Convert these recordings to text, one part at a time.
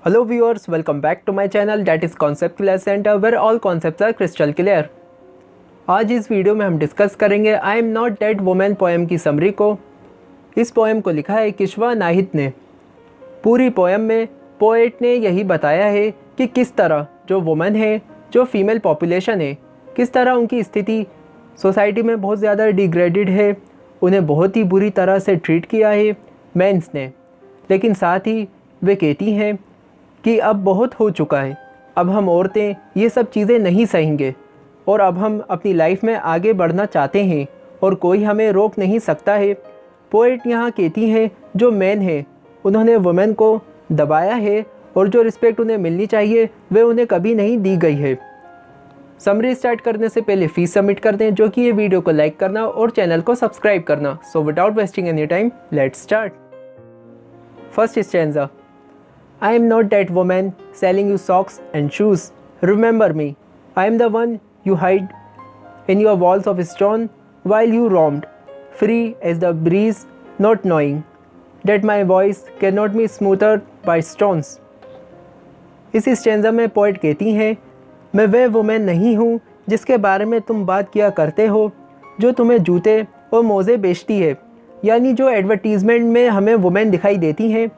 Hello viewers, welcome back to my channel that is Concept Clear Center where all concepts are crystal clear. आज इस video में हम discuss करेंगे आई am not that women poem की summary को। इस poem को लिखा है किशवा नाहिद ने। पूरी पोएम में पोएट ने यही बताया है कि किस तरह जो वुमेन है, जो फीमेल पॉपुलेशन है, किस तरह उनकी स्थिति सोसाइटी में बहुत ज़्यादा डिग्रेडेड है, उन्हें बहुत ही बुरी तरह से ट्रीट किया है मेंस ने। लेकिन साथ ही वे कहती हैं कि अब बहुत हो चुका है, अब हम औरतें ये सब चीज़ें नहीं सहेंगे और अब हम अपनी लाइफ में आगे बढ़ना चाहते हैं और कोई हमें रोक नहीं सकता है। पोएट यहाँ कहती हैं जो मैन है उन्होंने वुमेन को दबाया है और जो रिस्पेक्ट उन्हें मिलनी चाहिए वे उन्हें कभी नहीं दी गई है। समरी स्टार्ट करने से पहले फीस सबमिट कर दें, जो कि ये वीडियो को लाइक करना और चैनल को सब्सक्राइब करना। So without wasting any time let's start. First stanza. I am not that woman selling you socks and shoes. Remember me. I am the one you hide in your walls of stone while you roamed, free as the breeze, not knowing that my voice cannot be smoothed by stones. इस stanza में poet कहती हैं, मैं वह women नहीं हूँ जिसके बारे में तुम बात किया करते हो, जो तुम्हें जूते और मोज़े बेचती है, यानी जो एडवर्टीज़मेंट में हमें वुमेन दिखाई देती हैं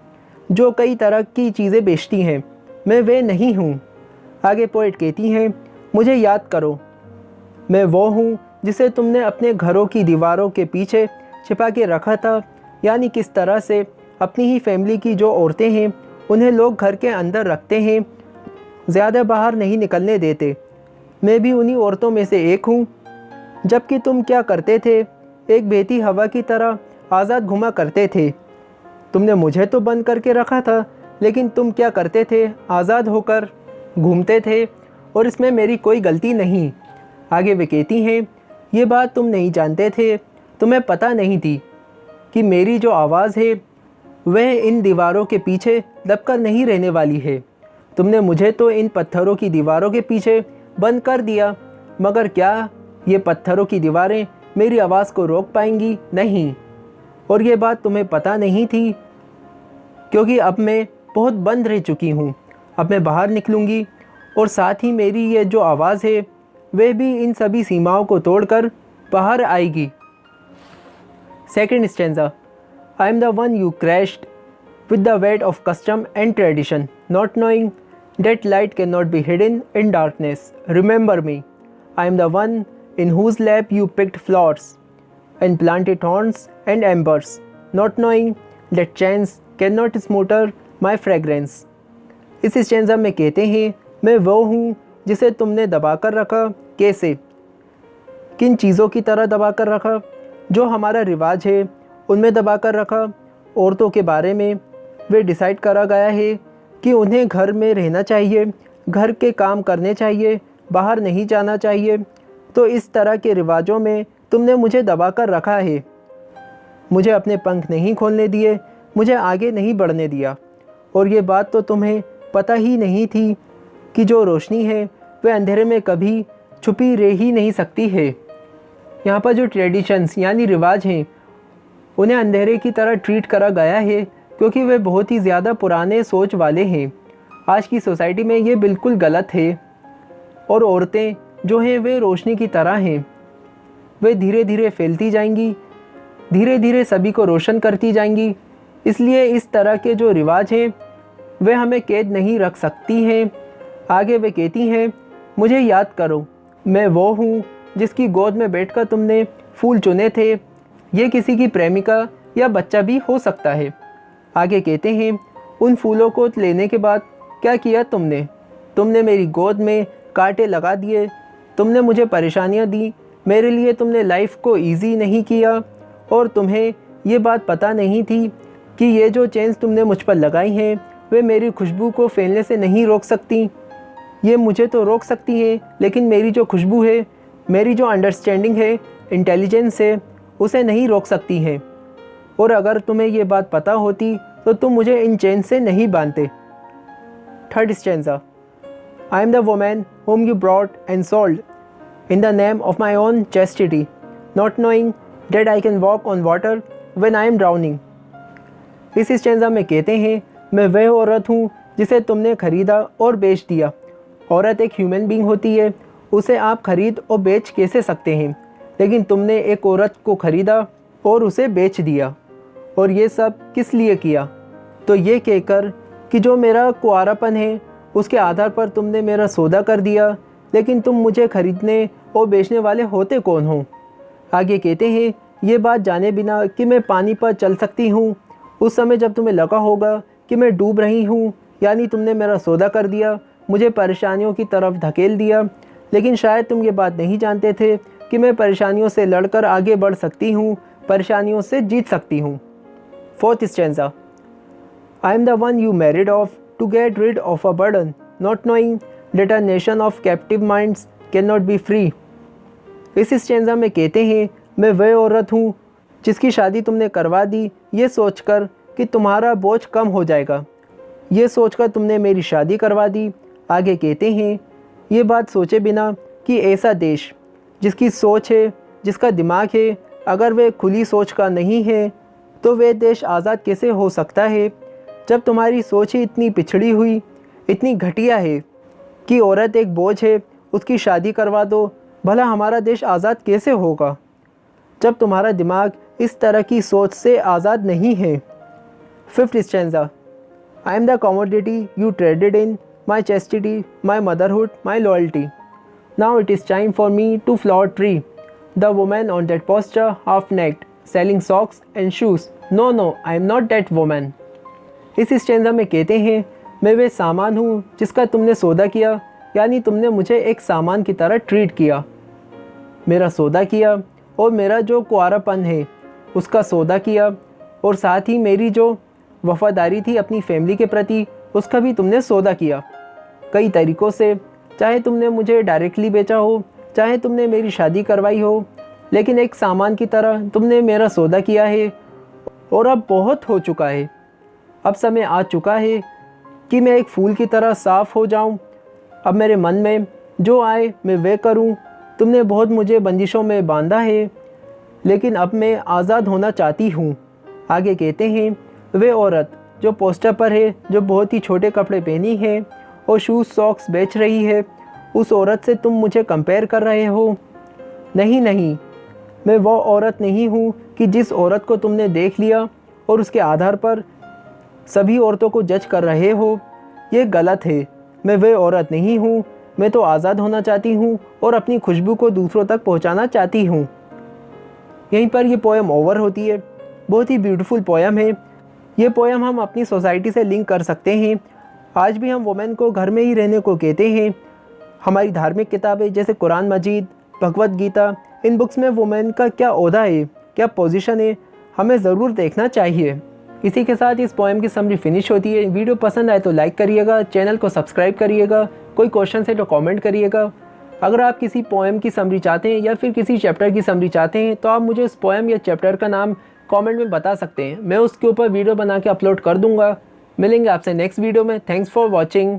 जो कई तरह की चीज़ें बेचती हैं। मैं वे नहीं हूँ। आगे पोएट कहती हैं, मुझे याद करो, मैं वो हूँ जिसे तुमने अपने घरों की दीवारों के पीछे छिपा के रखा था, यानी किस तरह से अपनी ही फैमिली की जो औरतें हैं उन्हें लोग घर के अंदर रखते हैं, ज़्यादा बाहर नहीं निकलने देते। मैं भी उन्हीं औरतों में से एक हूँ। जबकि तुम क्या करते थे, एक बहती हवा की तरह आज़ाद घुमा करते थे। तुमने मुझे तो बंद करके रखा था, लेकिन तुम क्या करते थे, आज़ाद होकर घूमते थे और इसमें मेरी कोई गलती नहीं। आगे वे कहती हैं, ये बात तुम नहीं जानते थे, तुम्हें पता नहीं थी कि मेरी जो आवाज़ है वह इन दीवारों के पीछे दबकर नहीं रहने वाली है। तुमने मुझे तो इन पत्थरों की दीवारों के पीछे बंद कर दिया, मगर क्या ये पत्थरों की दीवारें मेरी आवाज़ को रोक पाएंगी? नहीं। और ये बात तुम्हें पता नहीं थी, क्योंकि अब मैं बहुत बंद रह चुकी हूँ। अब मैं बाहर निकलूँगी और साथ ही मेरी ये जो आवाज़ है वह भी इन सभी सीमाओं को तोड़कर बाहर आएगी। Second stanza. I am the one you crushed with the weight of custom and tradition, not knowing that light can not be hidden in darkness. Remember me. I am the one in whose lap you picked flowers and planted thorns and embers, not knowing that chance cannot smother my fragrance. इस stanza में कहते हैं, मैं वो हूँ जिसे तुमने दबा कर रखा। कैसे? किन चीज़ों की तरह दबा कर रखा? जो हमारा रिवाज है उनमें दबा कर रखा। औरतों के बारे में वे डिसाइड करा गया है कि उन्हें घर में रहना चाहिए, घर के काम करने चाहिए, बाहर नहीं जाना चाहिए। तो इस तरह के रिवाजों में तुमने मुझे दबा कर रखा है, मुझे अपने पंख नहीं खोलने दिए, मुझे आगे नहीं बढ़ने दिया। और ये बात तो तुम्हें पता ही नहीं थी कि जो रोशनी है वह अंधेरे में कभी छुपी रह ही नहीं सकती है। यहाँ पर जो ट्रेडिशंस यानी रिवाज हैं उन्हें अंधेरे की तरह ट्रीट करा गया है, क्योंकि वे बहुत ही ज़्यादा पुराने सोच वाले हैं। आज की सोसाइटी में ये बिल्कुल गलत है और औरतें जो हैं वे रोशनी की तरह हैं। वे धीरे धीरे फैलती जाएंगी, धीरे धीरे सभी को रोशन करती जाएंगी। इसलिए इस तरह के जो रिवाज हैं वे हमें कैद नहीं रख सकती हैं। आगे वे कहती हैं, मुझे याद करो, मैं वो हूँ जिसकी गोद में बैठकर तुमने फूल चुने थे। ये किसी की प्रेमिका या बच्चा भी हो सकता है। आगे कहते हैं, उन फूलों को लेने के बाद क्या किया तुमने? तुमने मेरी गोद में कांटे लगा दिए, तुमने मुझे परेशानियाँ दी, मेरे लिए तुमने लाइफ को इजी नहीं किया। और तुम्हें ये बात पता नहीं थी कि ये जो चेन्स तुमने मुझ पर लगाई हैं वे मेरी खुशबू को फैलने से नहीं रोक सकती। ये मुझे तो रोक सकती हैं, लेकिन मेरी जो खुशबू है, मेरी जो अंडरस्टैंडिंग है, इंटेलिजेंस है, उसे नहीं रोक सकती हैं। और अगर तुम्हें ये बात पता होती तो तुम मुझे इन चेन से नहीं बांधते। Third stanza. I am the woman whom you brought and sold in the name of my own chastity, not knowing that I can walk on water when I am drowning. इस stanza में कहते हैं, मैं वह औरत हूँ जिसे तुमने ख़रीदा और बेच दिया। औरत एक ह्यूमन बीइंग होती है, उसे आप ख़रीद और बेच कैसे सकते हैं, लेकिन तुमने एक औरत को ख़रीदा और उसे बेच दिया। और ये सब किस लिए किया? तो ये कहकर कि जो मेरा कुंवारापन है उसके आधार पर तुमने मेरा सौदा कर दिया, लेकिन तुम मुझे ख़रीदने और बेचने वाले होते कौन हो? आगे कहते हैं, ये बात जाने बिना कि मैं पानी पर चल सकती हूँ, उस समय जब तुम्हें लगा होगा कि मैं डूब रही हूँ, यानी तुमने मेरा सौदा कर दिया, मुझे परेशानियों की तरफ धकेल दिया। लेकिन शायद तुम ये बात नहीं जानते थे कि मैं परेशानियों से लड़कर आगे बढ़ सकती हूँ, परेशानियों से जीत सकती हूँ। 4th stanza. I am the one you married off to get rid of a burden, not knowing that a nation of captive minds cannot be free. इस स्टैंजा में कहते हैं, मैं वह औरत हूँ जिसकी शादी तुमने करवा दी ये सोचकर कि तुम्हारा बोझ कम हो जाएगा। ये सोचकर तुमने मेरी शादी करवा दी। आगे कहते हैं, ये बात सोचे बिना कि ऐसा देश जिसकी सोच है, जिसका दिमाग है, अगर वह खुली सोच का नहीं है तो वह देश आज़ाद कैसे हो सकता है? जब तुम्हारी सोच ही इतनी पिछड़ी हुई, इतनी घटिया है कि औरत एक बोझ है, उसकी शादी करवा दो, भला हमारा देश आज़ाद कैसे होगा? जब तुम्हारा दिमाग इस तरह की सोच से आज़ाद नहीं है। 5th stanza. I am the commodity you traded in, my chastity, my motherhood, my loyalty. Now it is time for me to flower tree, the women on that poster half naked, selling socks and shoes. No no, I am not that women. इस stanza में कहते हैं, मैं वे सामान हूँ जिसका तुमने सौदा किया, यानी तुमने मुझे एक सामान की तरह ट्रीट किया, मेरा सौदा किया और मेरा जो कुंवारापन है उसका सौदा किया, और साथ ही मेरी जो वफ़ादारी थी अपनी फैमिली के प्रति उसका भी तुमने सौदा किया कई तरीक़ों से। चाहे तुमने मुझे डायरेक्टली बेचा हो, चाहे तुमने मेरी शादी करवाई हो, लेकिन एक सामान की तरह तुमने मेरा सौदा किया है। और अब बहुत हो चुका है, अब समय आ चुका है कि मैं एक फूल की तरह साफ़ हो जाऊं। अब मेरे मन में जो आए मैं वह करूं। तुमने बहुत मुझे बंदिशों में बांधा है, लेकिन अब मैं आज़ाद होना चाहती हूं। आगे कहते हैं, वे औरत जो पोस्टर पर है, जो बहुत ही छोटे कपड़े पहनी है और शूज़ सॉक्स बेच रही है, उस औरत से तुम मुझे कंपेयर कर रहे हो। नहीं नहीं, मैं वो औरत नहीं हूँ कि जिस औरत को तुमने देख लिया और उसके आधार पर सभी औरतों को जज कर रहे हो। ये गलत है, मैं वह औरत नहीं हूँ। मैं तो आज़ाद होना चाहती हूँ और अपनी खुशबू को दूसरों तक पहुँचाना चाहती हूँ। यहीं पर ये पोएम ओवर होती है। बहुत ही ब्यूटीफुल पोएम है। ये पोएम हम अपनी सोसाइटी से लिंक कर सकते हैं। आज भी हम वुमेन को घर में ही रहने को कहते हैं। हमारी धार्मिक किताबें जैसे कुरान मजीद, भगवत गीता, इन बुक्स में वुमेन का क्या ओहदा है, क्या पोजीशन है, हमें ज़रूर देखना चाहिए। इसी के साथ इस पोएम की समरी फिनिश होती है। वीडियो पसंद आए तो लाइक करिएगा, चैनल को सब्सक्राइब करिएगा, कोई क्वेश्चन है तो कमेंट करिएगा। अगर आप किसी पोएम की समरी चाहते हैं या फिर किसी चैप्टर की समरी चाहते हैं तो आप मुझे उस पोएम या चैप्टर का नाम कमेंट में बता सकते हैं। मैं उसके ऊपर वीडियो बना के अपलोड कर दूंगा। मिलेंगे आपसे नेक्स्ट वीडियो में। Thanks for watching.